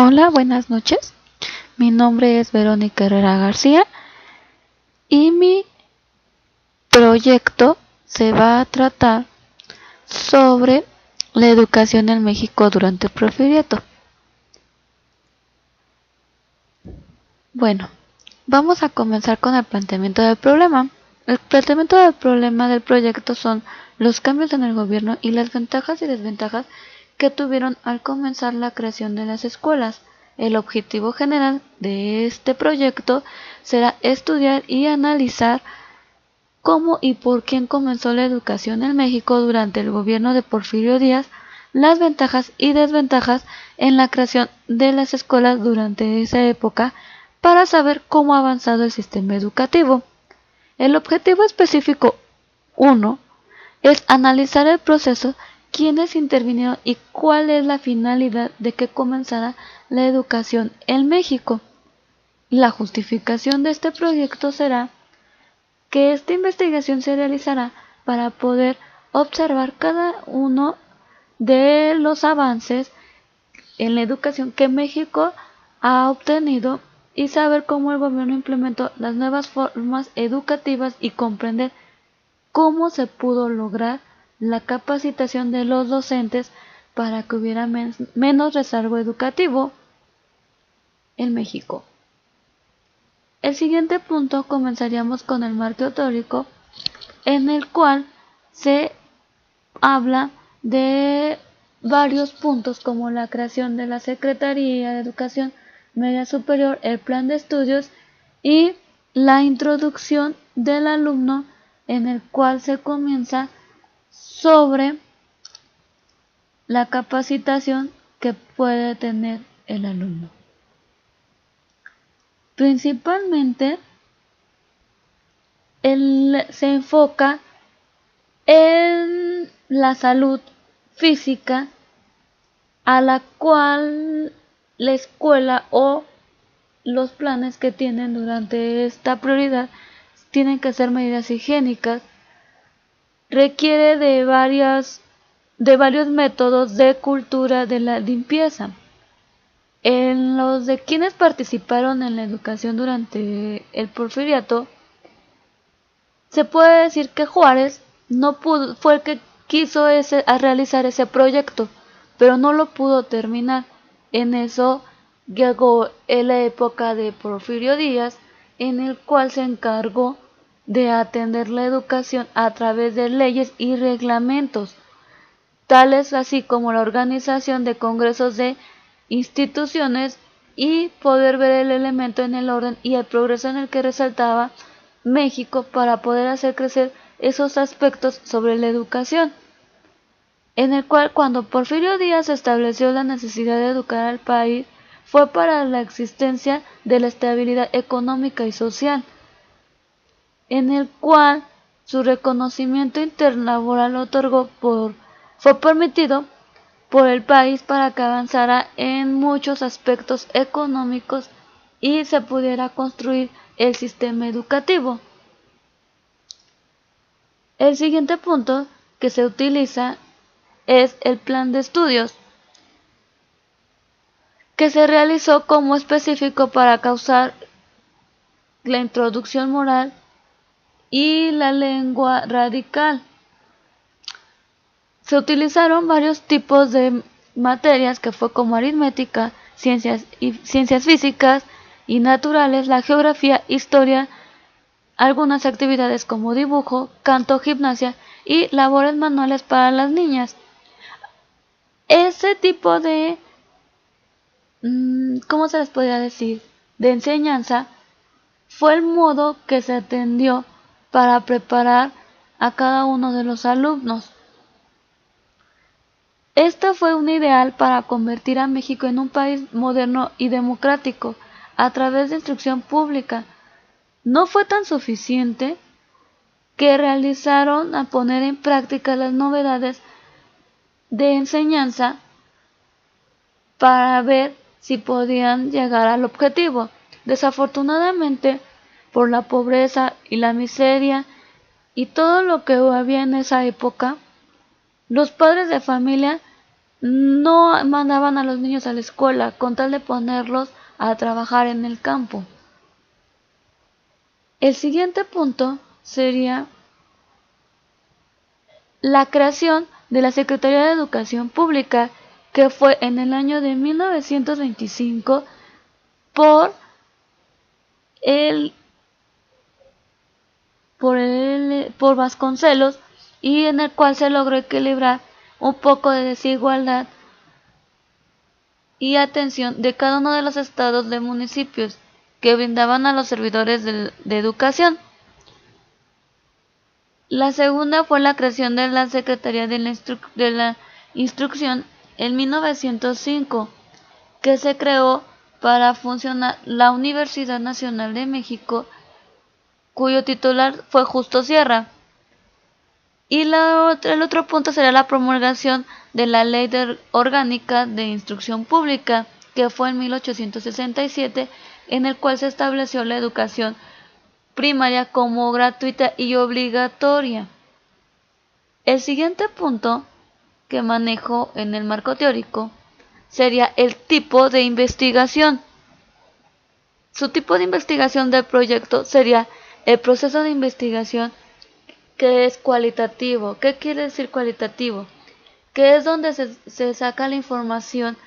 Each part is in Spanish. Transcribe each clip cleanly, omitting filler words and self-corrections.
Hola, buenas noches. Mi nombre es Verónica Herrera García y mi proyecto se va a tratar sobre la educación en México durante el Porfiriato. Bueno, vamos a comenzar con el planteamiento del problema. El planteamiento del problema del proyecto son los cambios en el gobierno y las ventajas y desventajas que tuvieron al comenzar la creación de las escuelas. El objetivo general de este proyecto será estudiar y analizar cómo y por quién comenzó la educación en México durante el gobierno de Porfirio Díaz, las ventajas y desventajas en la creación de las escuelas durante esa época para saber cómo ha avanzado el sistema educativo. El objetivo específico 1 es analizar el proceso, quiénes intervinieron y cuál es la finalidad de que comenzara la educación en México. La justificación de este proyecto será que esta investigación se realizará para poder observar cada uno de los avances en la educación que México ha obtenido y saber cómo el gobierno implementó las nuevas formas educativas y comprender cómo se pudo lograr la capacitación de los docentes para que hubiera menos rezago educativo en México. El siguiente punto comenzaríamos con el marco teórico, en el cual se habla de varios puntos como la creación de la Secretaría de Educación Media Superior, el plan de estudios y la introducción del alumno, en el cual se comienza sobre la capacitación que puede tener el alumno. Principalmente se enfoca en la salud física, a la cual la escuela o los planes que tienen durante esta prioridad tienen que ser medidas higiénicas. Requiere de varios métodos de cultura de la limpieza. En los de quienes participaron en la educación durante el Porfiriato, se puede decir que Juárez fue el que quiso realizar ese proyecto, pero no lo pudo terminar. En eso llegó en la época de Porfirio Díaz, en el cual se encargó de atender la educación a través de leyes y reglamentos, tales así como la organización de congresos de instituciones y poder ver el elemento en el orden y el progreso en el que resaltaba México para poder hacer crecer esos aspectos sobre la educación, en el cual cuando Porfirio Díaz estableció la necesidad de educar al país fue para la existencia de la estabilidad económica y social, en el cual su reconocimiento interlaboral fue permitido por el país para que avanzara en muchos aspectos económicos y se pudiera construir el sistema educativo. El siguiente punto que se utiliza es el plan de estudios, que se realizó como específico para causar la introducción moral y la lengua radical. Se utilizaron varios tipos de materias que fue como aritmética, ciencias físicas y naturales, la geografía, historia, algunas actividades como dibujo, canto, gimnasia y labores manuales para las niñas. Ese tipo de, ¿cómo se les podría decir?, de enseñanza fue el modo que se atendió para preparar a cada uno de los alumnos. Esto fue un ideal para convertir a México en un país moderno y democrático a través de instrucción pública. No fue tan suficiente que realizaron a poner en práctica las novedades de enseñanza para ver si podían llegar al objetivo. Desafortunadamente, por la pobreza y la miseria y todo lo que había en esa época, los padres de familia no mandaban a los niños a la escuela con tal de ponerlos a trabajar en el campo. El siguiente punto sería la creación de la Secretaría de Educación Pública, que fue en el año de 1925 por por Vasconcelos, y en el cual se logró equilibrar un poco de desigualdad y atención de cada uno de los estados de municipios que brindaban a los servidores de educación. La segunda fue la creación de la Secretaría de la Instrucción en 1905, que se creó para funcionar la Universidad Nacional de México, cuyo titular fue Justo Sierra. Y el otro punto sería la promulgación de la Ley Orgánica de Instrucción Pública, que fue en 1867, en el cual se estableció la educación primaria como gratuita y obligatoria. El siguiente punto que manejo en el marco teórico sería el tipo de investigación. Su tipo de investigación del proyecto sería el proceso de investigación, que es cualitativo. ¿Qué quiere decir cualitativo? Que es donde se saca la información.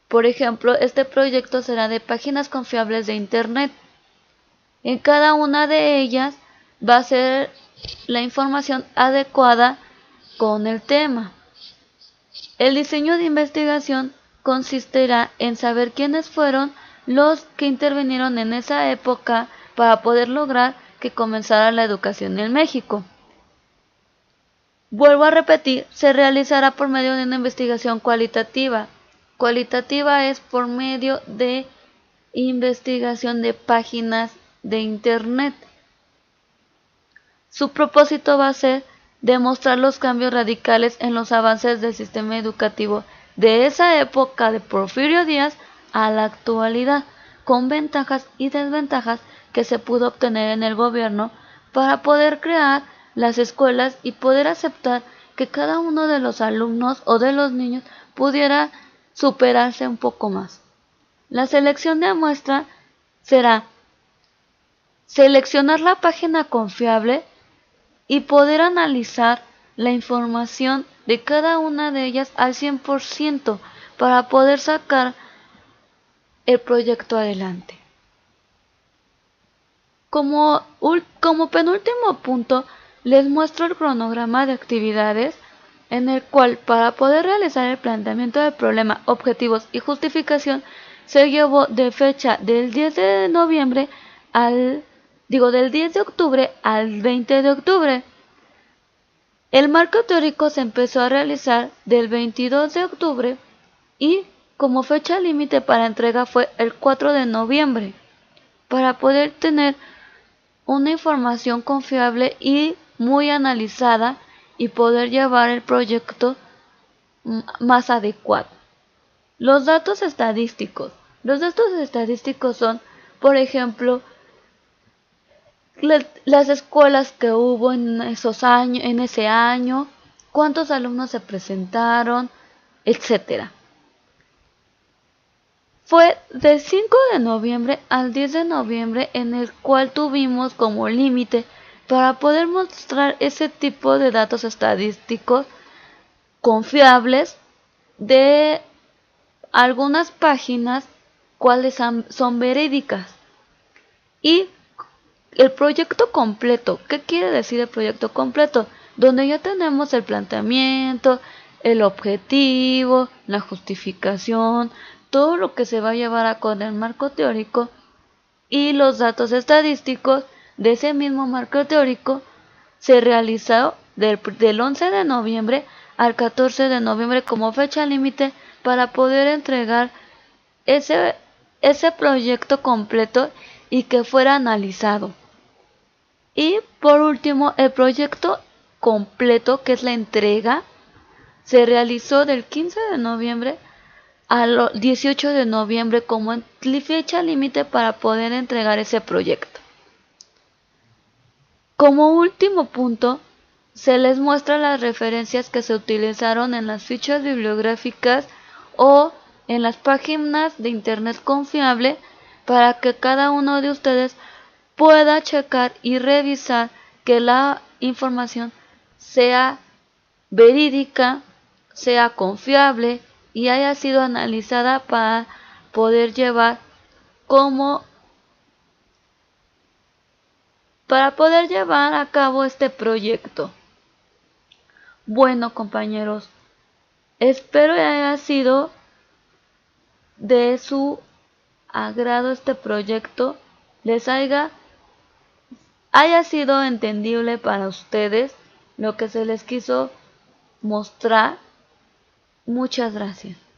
Por ejemplo, este proyecto será de páginas confiables de Internet. En cada una de ellas va a ser la información adecuada con el tema. El diseño de investigación consistirá en saber quiénes fueron los que intervinieron en esa época para poder lograr que comenzara la educación en México. Vuelvo a repetir, se realizará por medio de una investigación cualitativa. Cualitativa es por medio de investigación de páginas de Internet. Su propósito va a ser demostrar los cambios radicales en los avances del sistema educativo de esa época de Porfirio Díaz a la actualidad, con ventajas y desventajas que se pudo obtener en el gobierno para poder crear las escuelas y poder aceptar que cada uno de los alumnos o de los niños pudiera superarse un poco más. La selección de muestra será seleccionar la página confiable y poder analizar la información de cada una de ellas al 100% para poder sacar el proyecto adelante. Como penúltimo punto, les muestro el cronograma de actividades en el cual, para poder realizar el planteamiento del problema, objetivos y justificación, se llevó de fecha del 10 de noviembre del 10 de octubre al 20 de octubre. El marco teórico se empezó a realizar del 22 de octubre y como fecha límite para entrega fue el 4 de noviembre, para poder tener una información confiable y muy analizada y poder llevar el proyecto más adecuado. Los datos estadísticos. Los datos estadísticos son, por ejemplo, las escuelas que hubo en ese año, cuántos alumnos se presentaron, etcétera. Fue del 5 de noviembre al 10 de noviembre en el cual tuvimos como límite para poder mostrar ese tipo de datos estadísticos confiables de algunas páginas cuales son verídicas. Y el proyecto completo. ¿Qué quiere decir el proyecto completo? Donde ya tenemos el planteamiento, el objetivo, la justificación, todo lo que se va a llevar a cabo en el marco teórico y los datos estadísticos de ese mismo marco teórico se realizó del 11 de noviembre al 14 de noviembre como fecha límite para poder entregar ese proyecto completo y que fuera analizado. Y por último, el proyecto completo, que es la entrega, se realizó del 15 de noviembre al 18 de noviembre como fecha límite para poder entregar ese proyecto. Como último punto, se les muestra las referencias que se utilizaron en las fichas bibliográficas o en las páginas de internet confiable para que cada uno de ustedes pueda checar y revisar que la información sea verídica, sea confiable y haya sido analizada para poder llevar a cabo este proyecto. Bueno, compañeros, espero que haya sido de su agrado este proyecto, les haya sido entendible para ustedes lo que se les quiso mostrar. Muchas gracias.